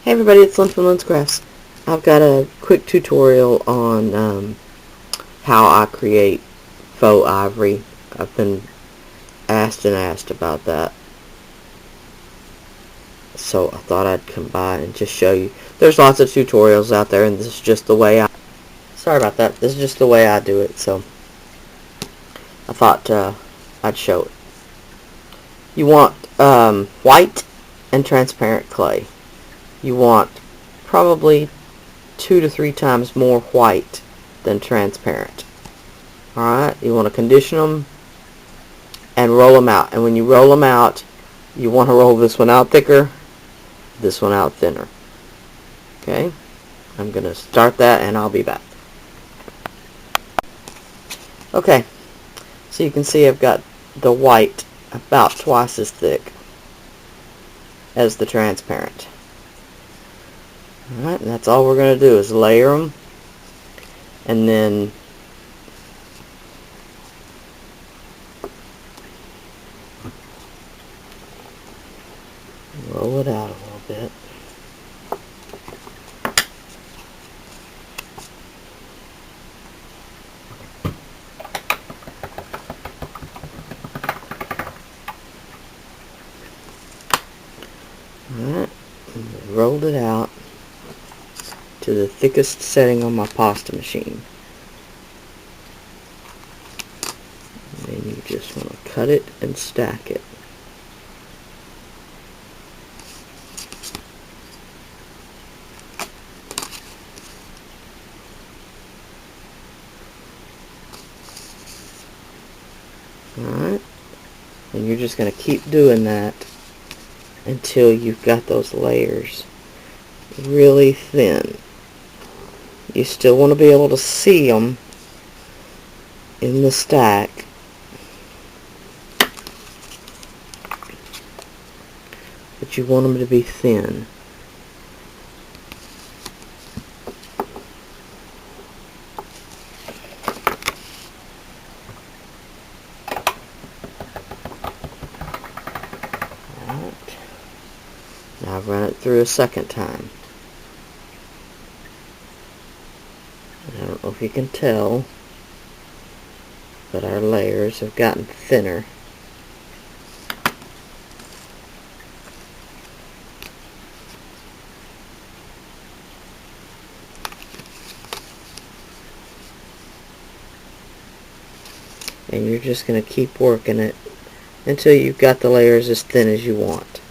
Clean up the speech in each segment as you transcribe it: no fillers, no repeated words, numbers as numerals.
Hey everybody, it's Lyn from Lyn's Crafts. I've got a quick tutorial on how I create faux ivory. I've been asked and asked about that, so I thought I'd come by and just show you. There's lots of tutorials out there, and this is just the way sorry about that, this is just the way I do it, so I thought I'd show it. You want white and transparent clay. You want probably 2 to 3 times more white than transparent. Alright, you want to condition them and roll them out. And when you roll them out, you want to roll this one out thicker, this one out thinner. Okay, I'm going to start that and I'll be back. Okay, so you can see I've got the white about twice as thick as the transparent. Alright, and that's all we're going to do is layer them and then roll it out a little bit. Alright, rolled it out to the thickest setting on my pasta machine. And then you just want to cut it and stack it. Alright, and you're just going to keep doing that until you've got those layers really thin. You still want to be able to see them in the stack, but you want them to be thin. Alright. Now I've run it through a second time. I don't know if you can tell, but our layers have gotten thinner. And you're just going to keep working it until you've got the layers as thin as you want.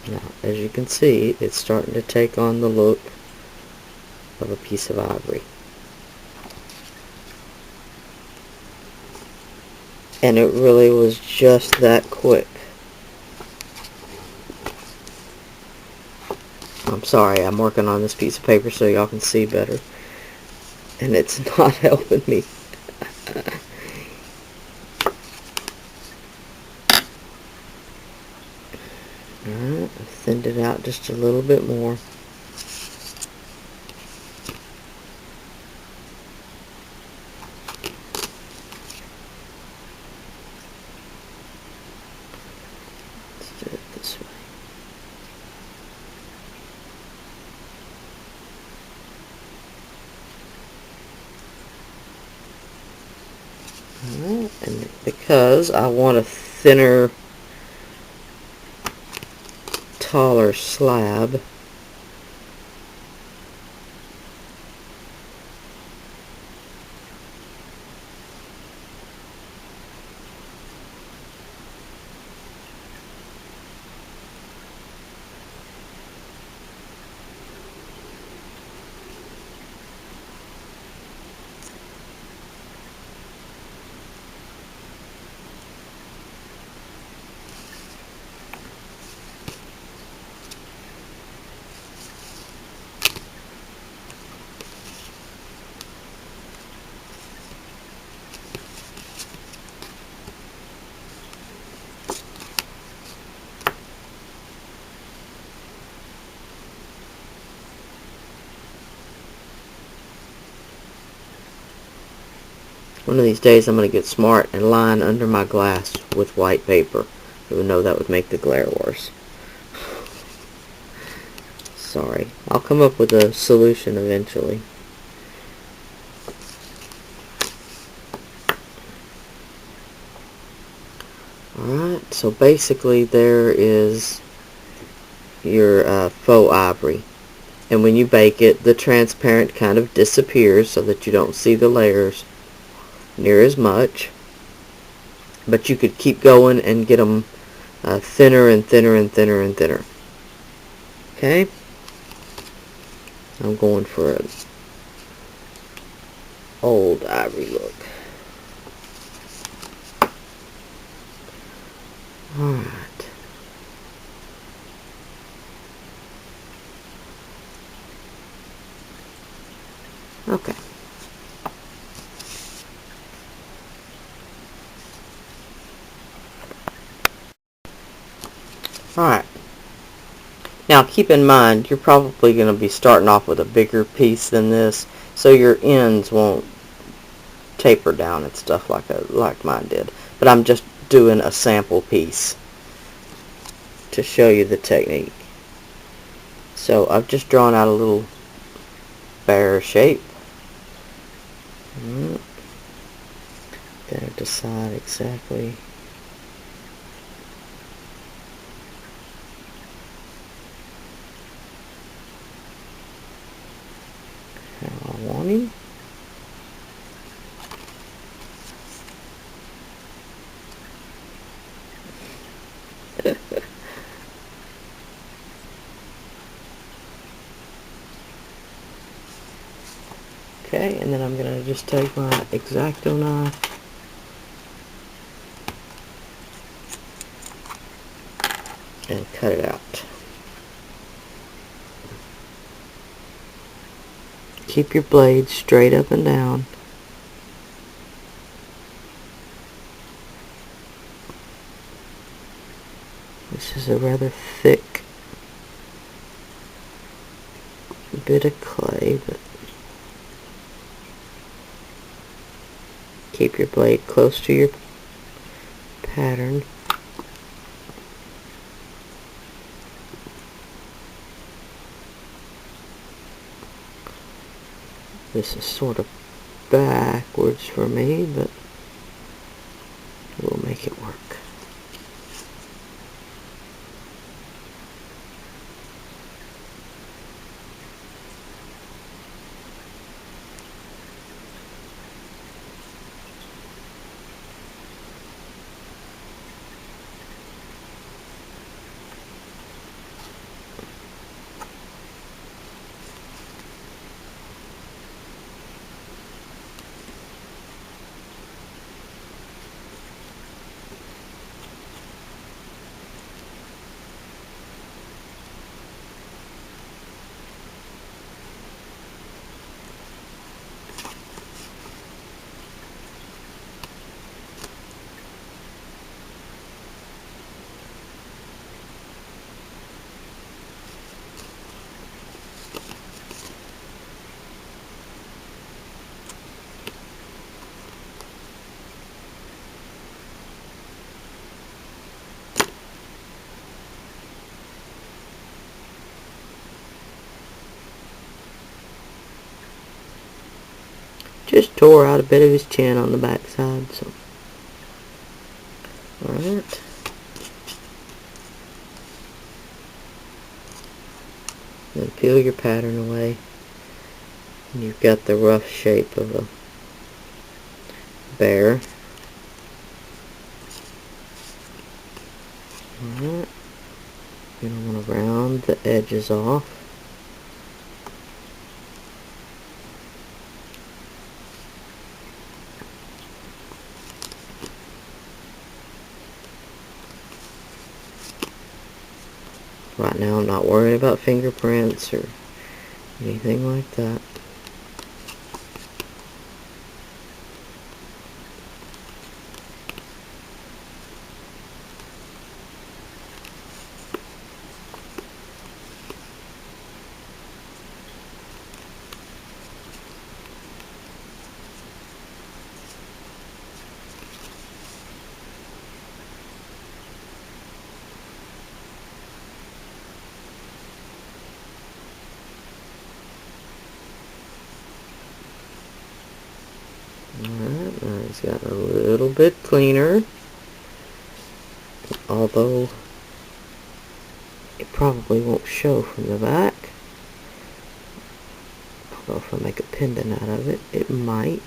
Now, as you can see, it's starting to take on the look of a piece of ivory. And it really was just that quick. I'm sorry, I'm working on this piece of paper so y'all can see better. And it's not helping me. Alright, I've thinned it out just a little bit more. Let's do it this way. Alright, and because I want a thinner, taller slab, One of these days I'm going to get smart and line under my glass with white paper, even though that would make the glare worse. Sorry. I'll come up with a solution eventually. Alright, so basically there is your faux ivory. And when you bake it, the transparent kind of disappears so that you don't see the layers near as much. But you could keep going and get them thinner and thinner and thinner and thinner. Okay? I'm going for an old ivory look. Alright. Okay. Alright. Now keep in mind, you're probably going to be starting off with a bigger piece than this, so your ends won't taper down and stuff like mine did. But I'm just doing a sample piece to show you the technique. So I've just drawn out a little bear shape. Gotta decide exactly how I want him. Okay, and then I'm going to just take my X-Acto knife and cut it out. Keep your blade straight up and down. This is a rather thick bit of clay, but keep your blade close to your pattern. This is sort of backwards for me, but we'll make it work. Just tore out a bit of his chin on the back side, so. Alright. Then peel your pattern away. And you've got the rough shape of a bear. Alright. You're going to want to round the edges off. Right now I'm not worried about fingerprints or anything like that. It's gotten a little bit cleaner, although it probably won't show from the back. Although if I make a pendant out of it, it might.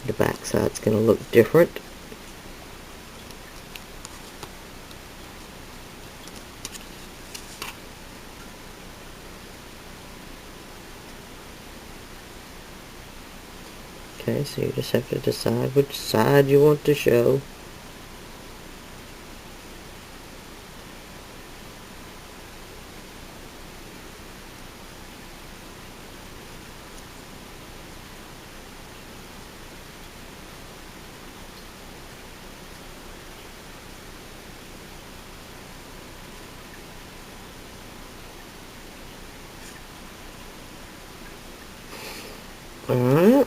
The back side's going to look different. Okay, so you just have to decide which side you want to show. Alright.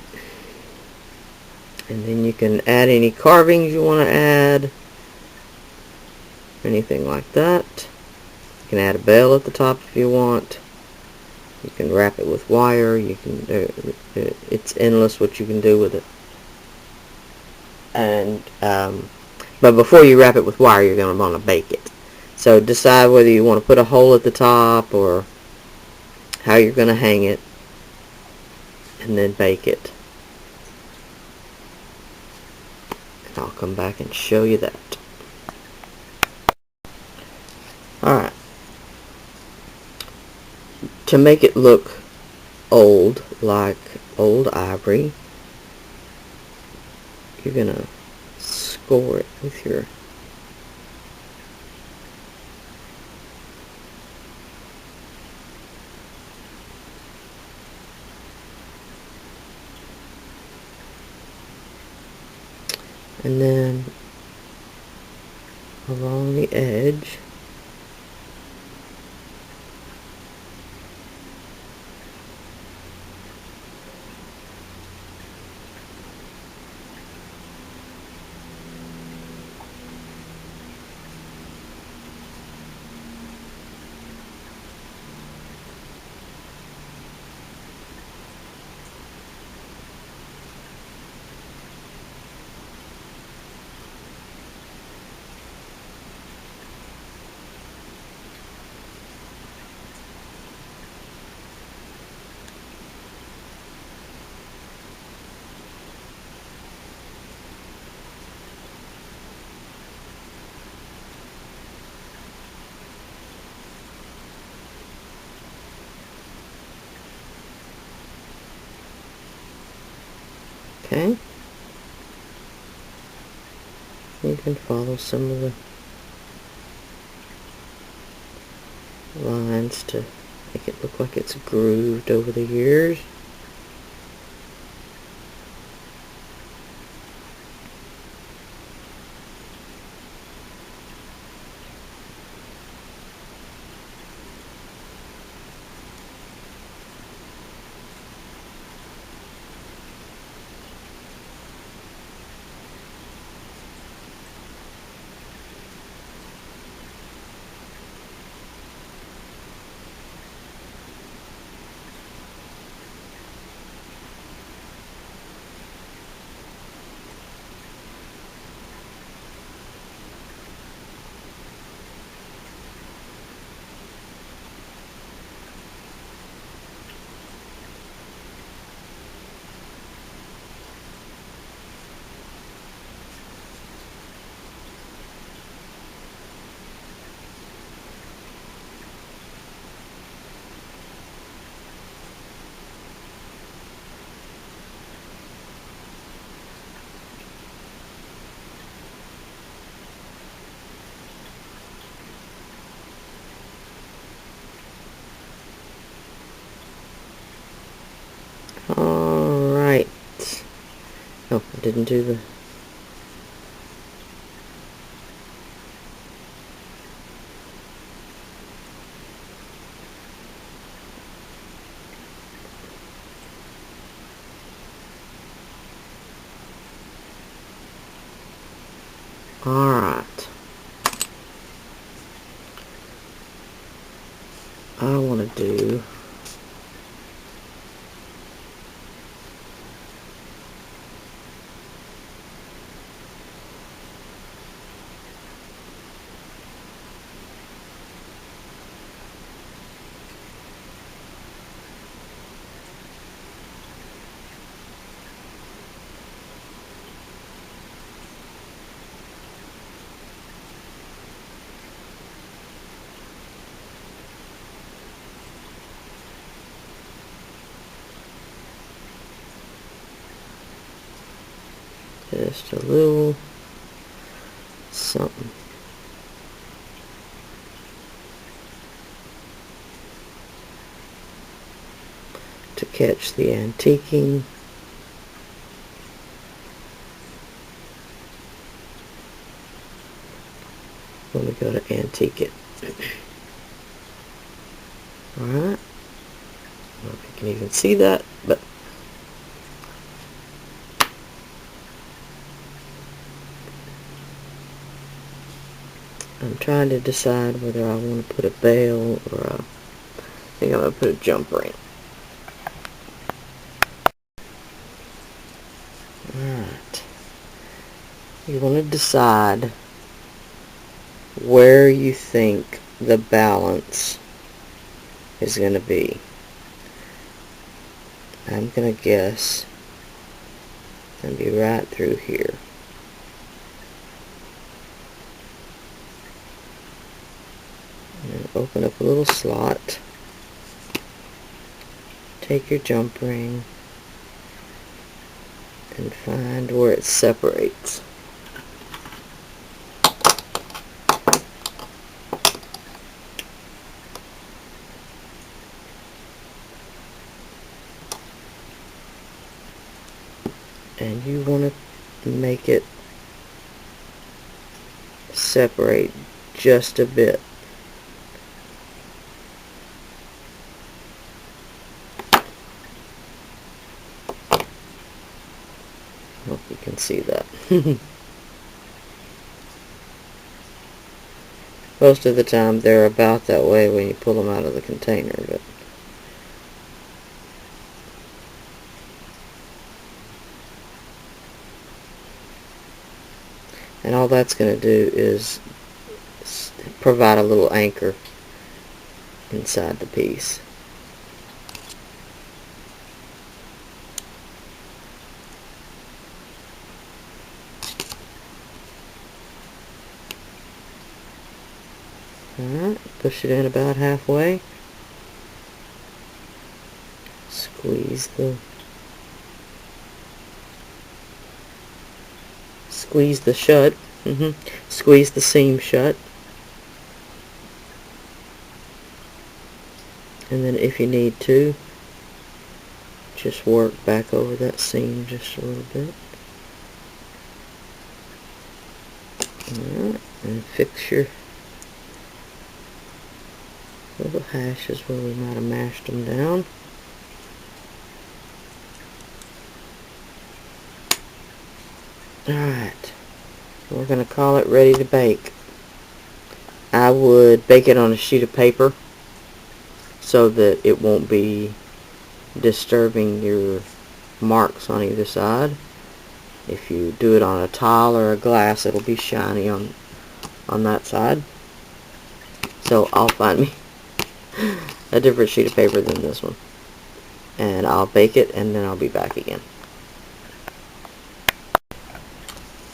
And then you can add any carvings you want to add. Anything like that. You can add a bell at the top if you want. You can wrap it with wire. You can it's endless what you can do with it. And but before you wrap it with wire, you're going to want to bake it. So decide whether you want to put a hole at the top or how you're going to hang it, and then bake it. And I'll come back and show you that. Alright. To make it look old, like old ivory, you're going to score it with your and then along the edge okay. You can follow some of the lines to make it look like it's grooved over the years. Alright. Oh, I didn't do the... Alright. Just a little something. To catch the antiquing. When we go to antique it. Alright. I don't know if you can even see that, but I'm trying to decide whether I want to put a bail or I think I'm going to put a jump ring. Alright. You want to decide where you think the balance is going to be. I'm going to guess it's going to be right through here. And open up a little slot. Take your jump ring and find where it separates. And you want to make it separate just a bit. Hope you can see that. Most of the time they're about that way when you pull them out of the container, but and all that's going to do is provide a little anchor inside the piece. Alright, push it in about halfway. Squeeze the shut. Squeeze the seam shut. And then if you need to, just work back over that seam just a little bit. Alright, and fix your little hashes where we might have mashed them down. Alright, we're going to call it ready to bake. I would bake it on a sheet of paper so that it won't be disturbing your marks on either side. If you do it on a tile or a glass, it'll be shiny on that side. So I'll find me a different sheet of paper than this one, and I'll bake it, and then I'll be back again.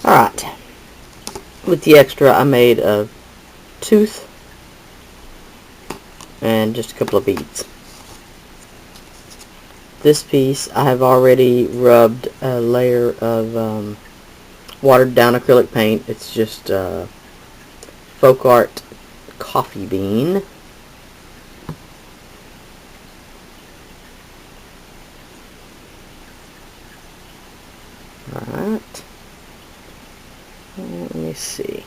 Alright, with the extra I made a tooth and just a couple of beads. This piece I have already rubbed a layer of watered down acrylic paint. It's just Faux Art coffee bean. Alright, let me see.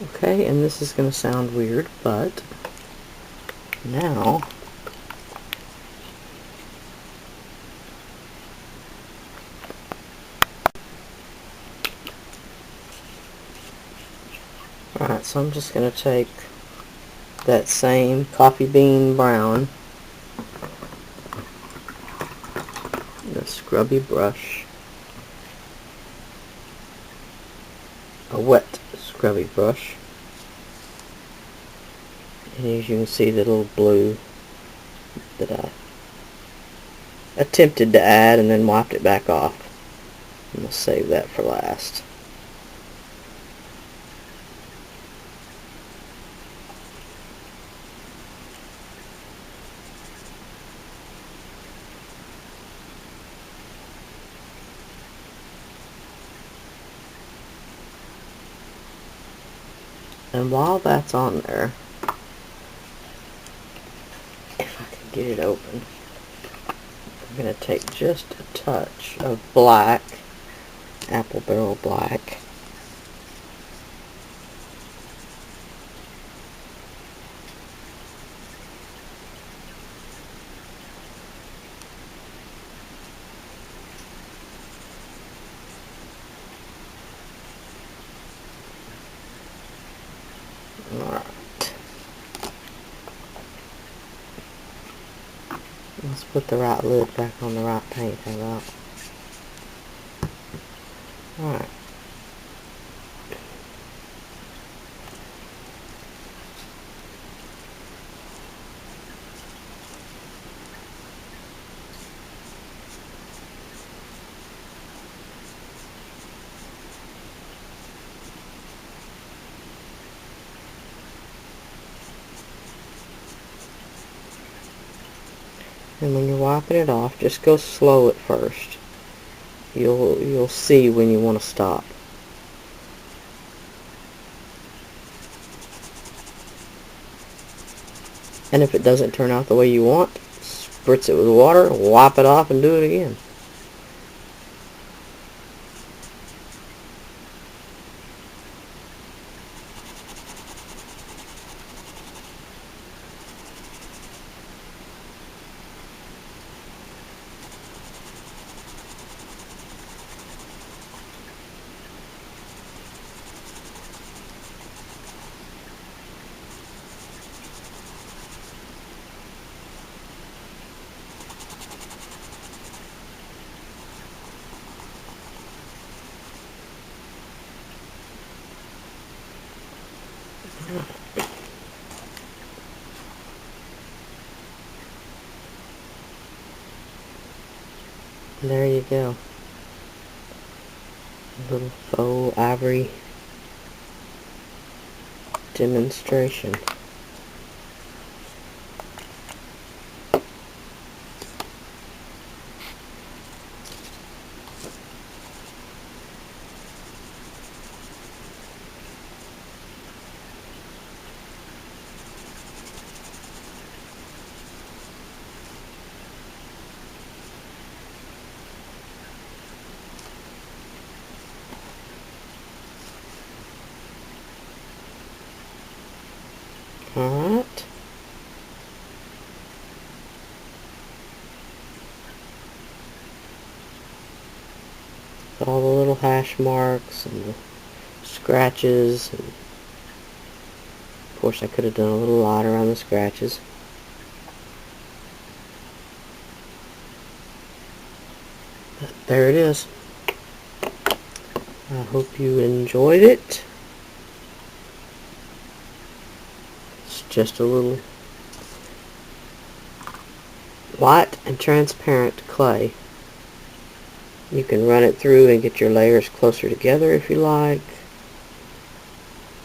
Okay, and this is going to sound weird, but now alright, so I'm just going to take that same coffee bean brown, the scrubby brush, a wet scrubby brush, and as you can see the little blue that I attempted to add and then wiped it back off. I'm going to save that for last. And while that's on there, if I can get it open, I'm going to take just a touch of black, apple barrel black. Alright. Let's put the right lid back on the right paint. How about? Alright. And when you're wiping it off, just go slow at first. You'll see when you want to stop. And if it doesn't turn out the way you want, spritz it with water, wipe it off, and do it again. And there you go. A little faux ivory demonstration. Alright. All the little hash marks and the scratches. And of course, I could have done a little lighter on the scratches. But there it is. I hope you enjoyed it. It's just a little white and transparent clay. You can run it through and get your layers closer together if you like.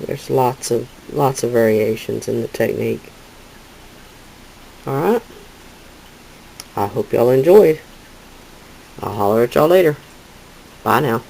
There's lots of variations in the technique. Alright. I hope y'all enjoyed. I'll holler at y'all later. Bye now.